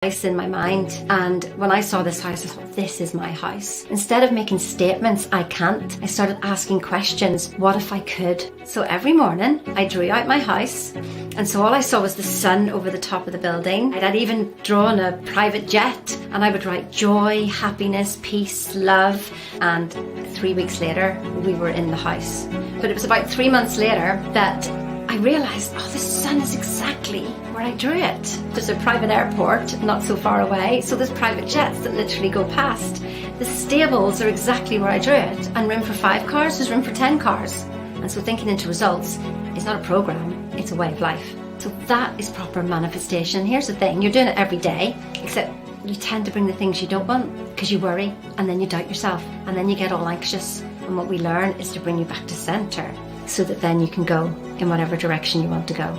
House in my mind, and when I saw this house I thought, this is my house. Instead of making statements, I can't, I started asking questions. What if I could? So every morning I drew out my house, and so all I saw was the sun over the top of the building. I'd even drawn a private jet, and I would write joy, happiness, peace, love, and 3 weeks later we were in the house. But it was about 3 months later that I realised, oh, the sun is exactly where I drew it. There's a private airport not so far away, so there's private jets that literally go past. The stables are exactly where I drew it, and room for 5 cars, there's room for 10 cars. And so thinking into results is not a program, it's a way of life. So that is proper manifestation. Here's the thing, you're doing it every day, except you tend to bring the things you don't want because you worry, and then you doubt yourself, and then you get all anxious. And what we learn is to bring you back to centre, so that then you can go in whatever direction you want to go.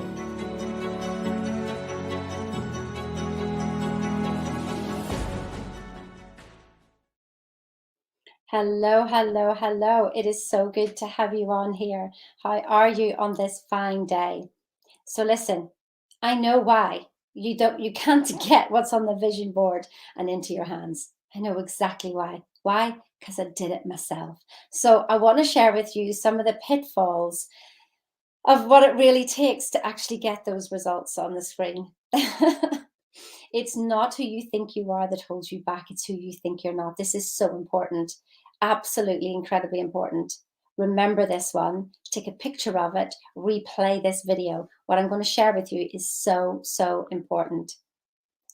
Hello, hello, hello. It is so good to have you on here. How are you on this fine day? So listen, I know why you can't get what's on the vision board and into your hands. I know exactly why. Why? Because I did it myself. So I want to share with you some of the pitfalls of what it really takes to actually get those results on the screen. It's not who you think you are that holds you back, it's who you think you're not. This is so important, absolutely incredibly important. Remember this one, take a picture of it, replay this video. What I'm going to share with you is so, so important.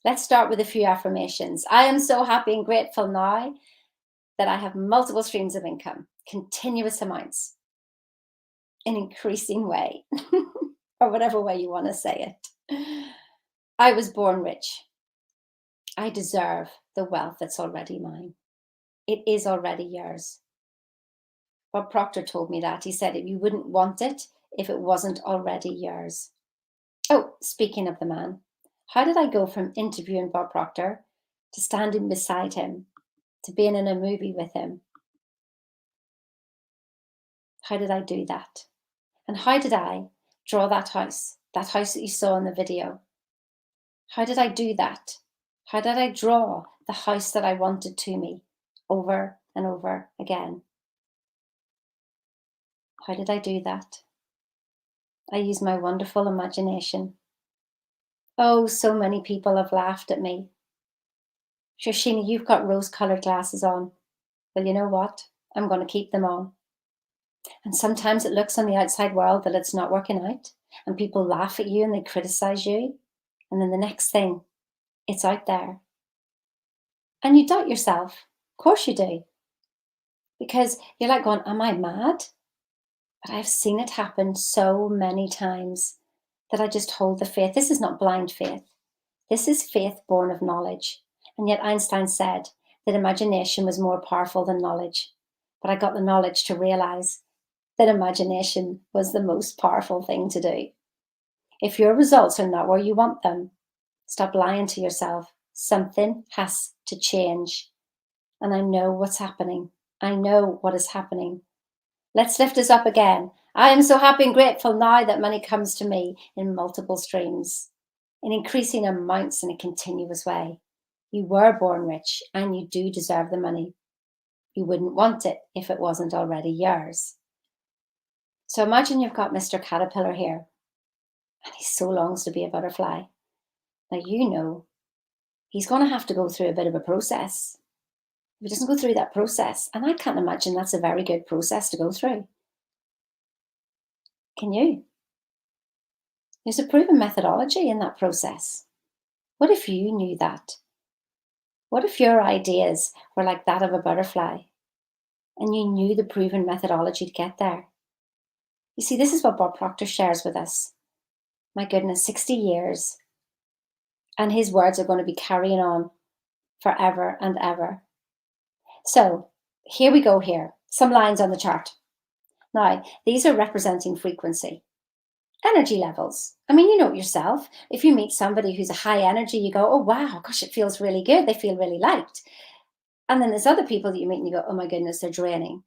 Let's start with a few affirmations. I am so happy and grateful now that I have multiple streams of income, continuous amounts, an increasing way, or whatever way you want to say it. I was born rich. I deserve the wealth that's already mine. It is already yours. Bob Proctor told me that. He said, if you wouldn't want it if it wasn't already yours. Oh, speaking of the man, how did I go from interviewing Bob Proctor to standing beside him, to being in a movie with him? How did I do that? And how did I draw that house that you saw in the video? How did I do that? How did I draw the house that I wanted to me over and over again? How did I do that? I used my wonderful imagination. Oh, so many people have laughed at me. Sure, Sheena, you've got rose-coloured glasses on. Well, you know what? I'm going to keep them on. And sometimes it looks on the outside world that it's not working out, and people laugh at you and they criticise you. And then the next thing, it's out there. And you doubt yourself. Of course you do. Because you're like going, am I mad? But I've seen it happen so many times that I just hold the faith. This is not blind faith. This is faith born of knowledge. And yet Einstein said that imagination was more powerful than knowledge. But I got the knowledge to realise that imagination was the most powerful thing to do. If your results are not where you want them, stop lying to yourself. Something has to change. And I know what's happening. I know what is happening. Let's lift us up again. I am so happy and grateful now that money comes to me in multiple streams, in increasing amounts in a continuous way. You were born rich and you do deserve the money. You wouldn't want it if it wasn't already yours. So imagine you've got Mr. Caterpillar here, and he so longs to be a butterfly. Now you know he's going to have to go through a bit of a process. If he doesn't go through that process, and I can't imagine that's a very good process to go through. Can you? There's a proven methodology in that process. What if you knew that? What if your ideas were like that of a butterfly, and you knew the proven methodology to get there? You see, this is what Bob Proctor shares with us. My goodness, 60 years. And his words are going to be carrying on forever and ever. So here we go here. Some lines on the chart. Now, these are representing frequency. Energy levels. I mean, you know it yourself. If you meet somebody who's a high energy, you go, oh, wow, gosh, it feels really good. They feel really liked. And then there's other people that you meet and you go, oh my goodness, they're draining.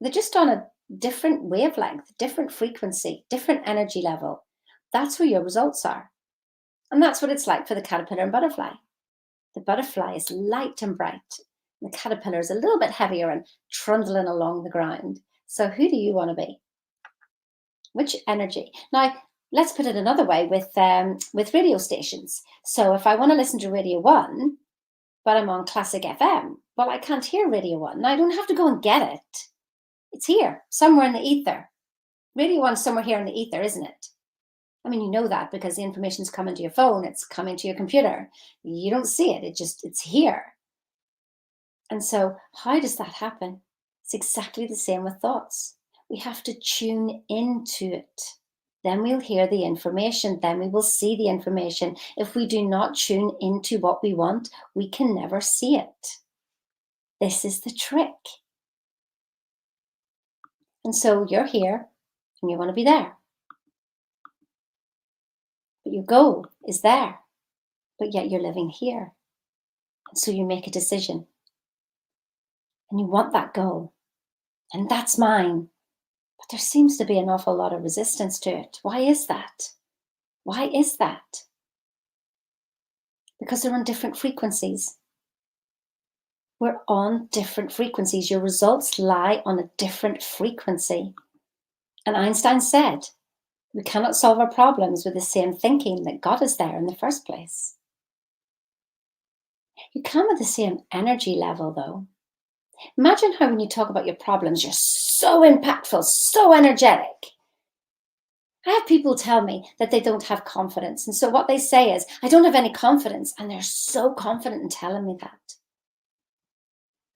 They're just on a different wavelength, different frequency, different energy level. That's where your results are. And that's what it's like for the caterpillar and butterfly. The butterfly is light and bright. The caterpillar is a little bit heavier and trundling along the ground. So who do you want to be? Which energy? Now, let's put it another way with radio stations. So if I want to listen to Radio 1, but I'm on Classic FM, well, I can't hear Radio 1. Now, I don't have to go and get it. It's here, somewhere in the ether. Radio 1's somewhere here in the ether, isn't it? I mean, you know that because the information's coming to your phone, it's coming to your computer. You don't see it, it's here. And so how does that happen? It's exactly the same with thoughts. We have to tune into it. Then we'll hear the information. Then we will see the information. If we do not tune into what we want, we can never see it. This is the trick. And so you're here and you want to be there. But your goal is there, but yet you're living here. And so you make a decision. And you want that goal. And that's mine. But there seems to be an awful lot of resistance to it. Why is that? Why is that? Because they're on different frequencies. We're on different frequencies. Your results lie on a different frequency. And Einstein said, we cannot solve our problems with the same thinking that got us there in the first place. You can with the same energy level, though. Imagine how when you talk about your problems, you're so impactful, so energetic. I have people tell me that they don't have confidence. And so what they say is, I don't have any confidence. And they're so confident in telling me that.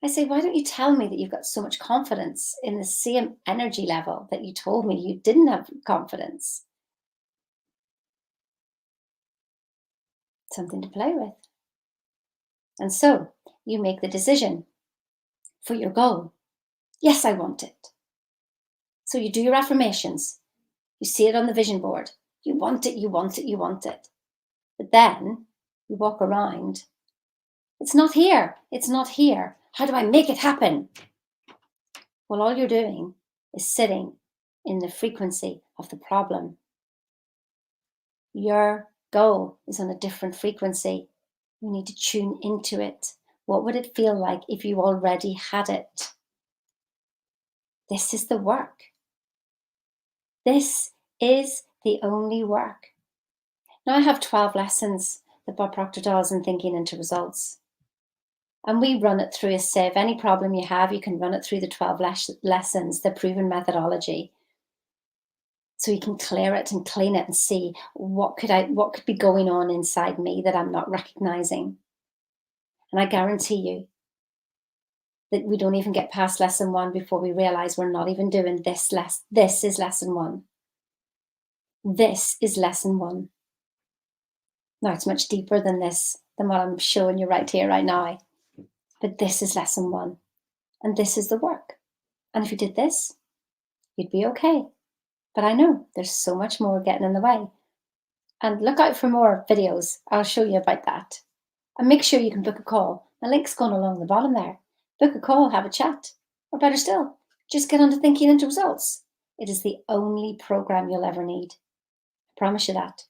I say, why don't you tell me that you've got so much confidence in the same energy level that you told me you didn't have confidence? Something to play with. And so you make the decision for your goal. Yes, I want it. So you do your affirmations. You see it on the vision board. You want it, you want it, you want it. But then you walk around. It's not here. It's not here. How do I make it happen? Well, all you're doing is sitting in the frequency of the problem. Your goal is on a different frequency. You need to tune into it. What would it feel like if you already had it? This is the work. This is the only work. Now I have 12 lessons that Bob Proctor does in Thinking into Results. And we run it through a sieve. Any problem you have, you can run it through the 12 lessons, the proven methodology. So you can clear it and clean it and see what could be going on inside me that I'm not recognizing. And I guarantee you that we don't even get past lesson 1 before we realize we're not even doing this. This is lesson 1. This is lesson 1. Now it's much deeper than this, than what I'm showing you right here, right now. But this is lesson 1. And this is the work. And if you did this, you'd be okay. But I know there's so much more getting in the way. And look out for more videos. I'll show you about that. And make sure you can book a call. The link's going along the bottom there. Book a call, have a chat. Or better still, just get on to Thinking into Results. It is the only program you'll ever need. I promise you that.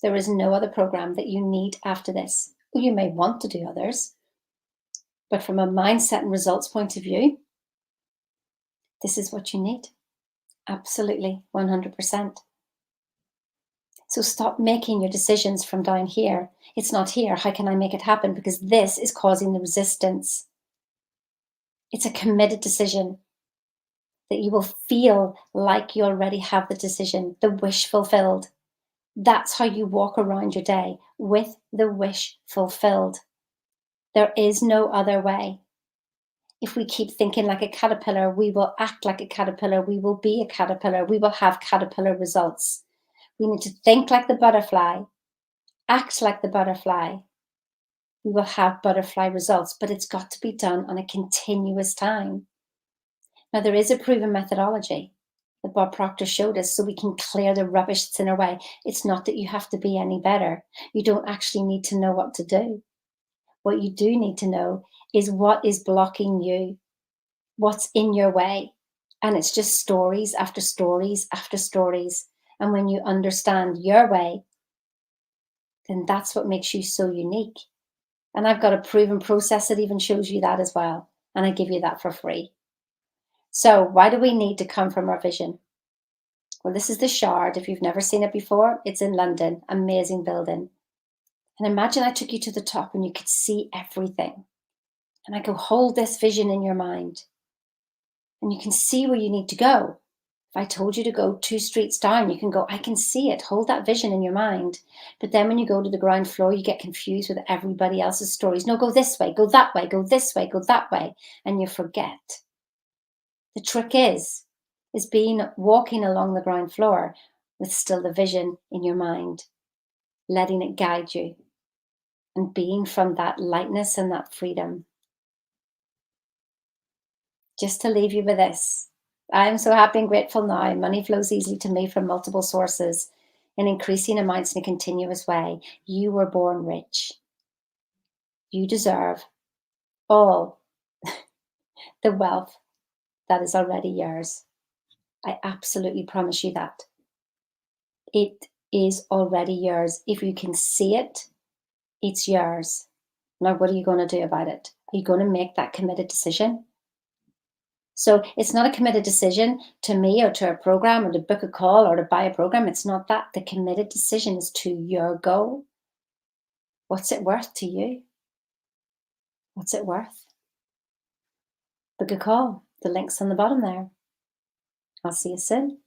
There is no other program that you need after this. Well, you may want to do others. But from a mindset and results point of view, this is what you need. Absolutely, 100%. So stop making your decisions from down here. It's not here. How can I make it happen? Because this is causing the resistance. It's a committed decision that you will feel like you already have the decision, the wish fulfilled. That's how you walk around your day, with the wish fulfilled. There is no other way. If we keep thinking like a caterpillar, we will act like a caterpillar. We will be a caterpillar. We will have caterpillar results. We need to think like the butterfly, act like the butterfly. We will have butterfly results, but it's got to be done on a continuous time. Now, there is a proven methodology that Bob Proctor showed us so we can clear the rubbish that's in our way. It's not that you have to be any better. You don't actually need to know what to do. What you do need to know is what is blocking you, what's in your way. And it's just stories after stories after stories. And when you understand your way, then that's what makes you so unique. And I've got a proven process that even shows you that as well. And I give you that for free. So why do we need to come from our vision? Well, this is the Shard. If you've never seen it before, it's in London, amazing building. And imagine I took you to the top and you could see everything. And I go, hold this vision in your mind. And you can see where you need to go. If I told you to go 2 streets down, you can go, I can see it. Hold that vision in your mind. But then when you go to the ground floor, you get confused with everybody else's stories. No, go this way, go that way, go this way, go that way. And you forget. The trick is walking along the ground floor with still the vision in your mind, letting it guide you and being from that lightness and that freedom. Just to leave you with this, I am so happy and grateful now. Money flows easily to me from multiple sources in increasing amounts in a continuous way. You were born rich. You deserve all the wealth that is already yours. I absolutely promise you that. It is already yours. If you can see it, it's yours. Now, what are you going to do about it? Are you going to make that committed decision? So it's not a committed decision to me or to a program or to book a call or to buy a program. It's not that. The committed decision is to your goal. What's it worth to you? What's it worth? Book a call. The link's on the bottom there. I'll see you soon.